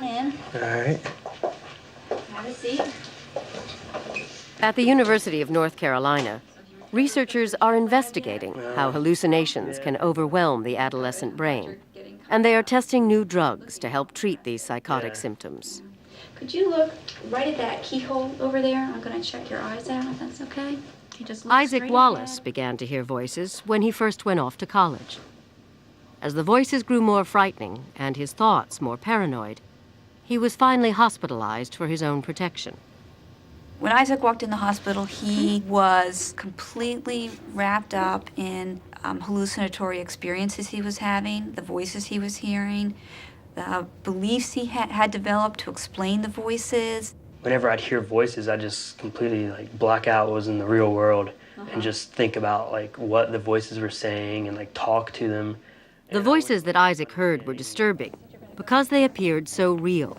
on in. All right. Have a seat. At the University of North Carolina, researchers are investigating how hallucinations can overwhelm the adolescent brain, and they are testing new drugs to help treat these psychotic symptoms. Could you look right at that keyhole over there? I'm going to check your eyes out, if that's okay. You just look Isaac straight Wallace ahead. began to hear voices when he first went off to college. As the voices grew more frightening and his thoughts more paranoid, he was finally hospitalized for his own protection. When Isaac walked in the hospital, he was completely wrapped up in hallucinatory experiences he was having, the voices he was hearing, the beliefs he had developed to explain the voices. Whenever I'd hear voices, I just completely black out what was in the real world and just think about what the voices were saying and talk to them. The voices that Isaac heard were disturbing because they appeared so real.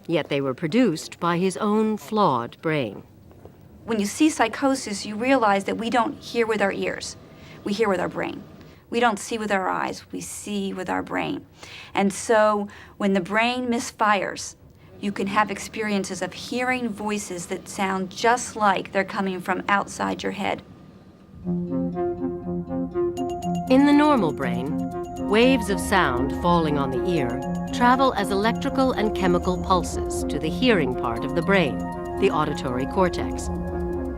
Yet they were produced by his own flawed brain. When you see psychosis, you realize that we don't hear with our ears. We hear with our brain. We don't see with our eyes. We see with our brain. And so when the brain misfires, you can have experiences of hearing voices that sound just like they're coming from outside your head. In the normal brain, waves of sound falling on the ear travel as electrical and chemical pulses to the hearing part of the brain, the auditory cortex,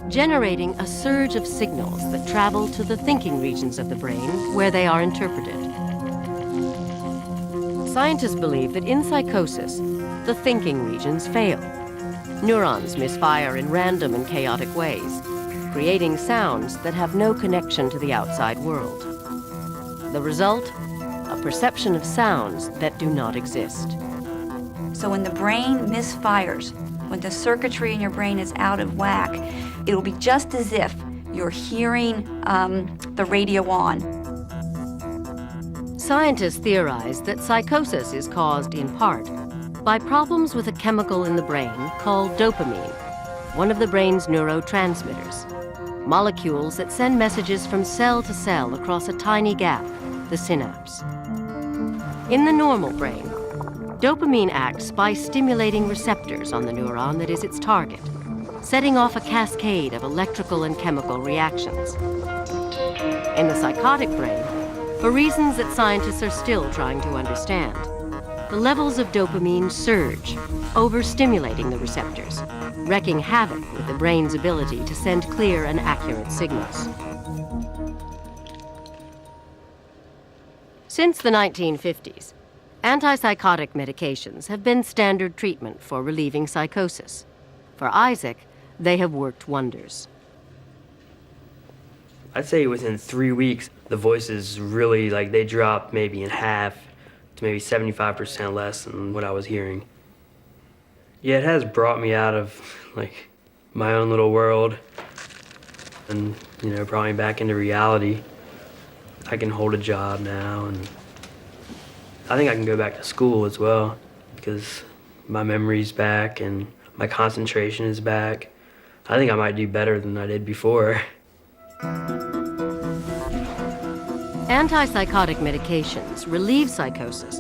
generating a surge of signals that travel to the thinking regions of the brain where they are interpreted. Scientists believe that in psychosis, the thinking regions fail. Neurons misfire in random and chaotic ways, creating sounds that have no connection to the outside world. The result? A perception of sounds that do not exist. So when the brain misfires, when the circuitry in your brain is out of whack, it'll be just as if you're hearing the radio on. Scientists theorize that psychosis is caused in part by problems with a chemical in the brain called dopamine, one of the brain's neurotransmitters, molecules that send messages from cell to cell across a tiny gap, the synapse. In the normal brain, dopamine acts by stimulating receptors on the neuron that is its target, setting off a cascade of electrical and chemical reactions. In the psychotic brain, for reasons that scientists are still trying to understand, the levels of dopamine surge, overstimulating the receptors, wreaking havoc with the brain's ability to send clear and accurate signals. Since the 1950s, antipsychotic medications have been standard treatment for relieving psychosis. For Isaac, they have worked wonders. I'd say within 3 weeks, the voices really, they dropped maybe in half to maybe 75% less than what I was hearing. Yeah, it has brought me out of, my own little world and, brought me back into reality. I can hold a job now, and I think I can go back to school as well because my memory's back and my concentration is back. I think I might do better than I did before. Antipsychotic medications relieve psychosis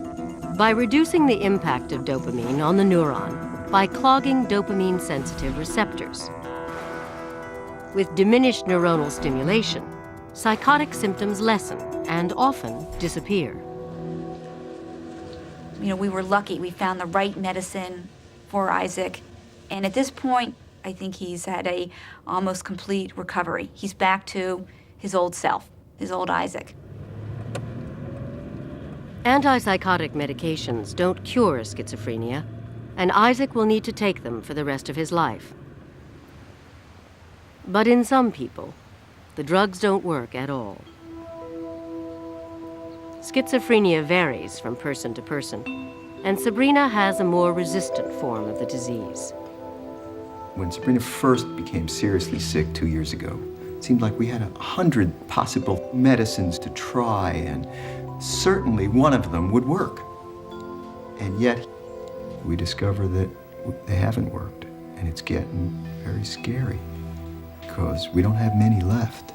by reducing the impact of dopamine on the neuron by clogging dopamine-sensitive receptors. With diminished neuronal stimulation, psychotic symptoms lessen and often disappear. We were lucky. We found the right medicine for Isaac. And at this point, I think he's had a almost complete recovery. He's back to his old self, his old Isaac. Antipsychotic medications don't cure schizophrenia, and Isaac will need to take them for the rest of his life. But in some people, the drugs don't work at all. Schizophrenia varies from person to person, and Sabrina has a more resistant form of the disease. When Sabrina first became seriously sick 2 years ago, it seemed like we had 100 possible medicines to try, and certainly one of them would work. And yet, we discover that they haven't worked, and it's getting very scary because we don't have many left.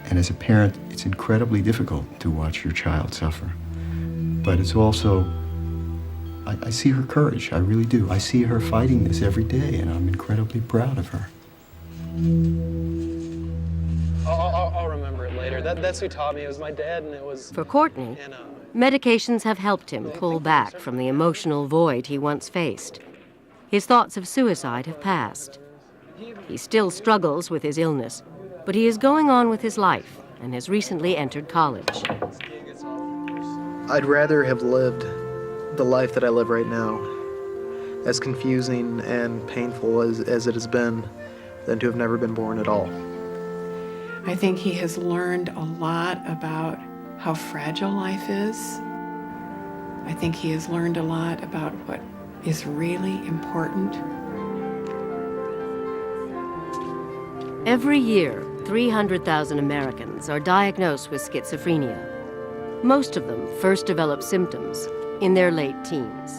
And as a parent, it's incredibly difficult to watch your child suffer. But it's also I see her courage, I really do. I see her fighting this every day, and I'm incredibly proud of her. I'll remember it later. That's who taught me. It was my dad, and it was... For Courtney, And, medications have helped him pull back from the emotional void he once faced. His thoughts of suicide have passed. He still struggles with his illness, but he is going on with his life and has recently entered college. I'd rather have lived the life that I live right now, as confusing and painful as it has been, than to have never been born at all. I think he has learned a lot about how fragile life is. I think he has learned a lot about what is really important. Every year, 300,000 Americans are diagnosed with schizophrenia. Most of them first develop symptoms in their late teens.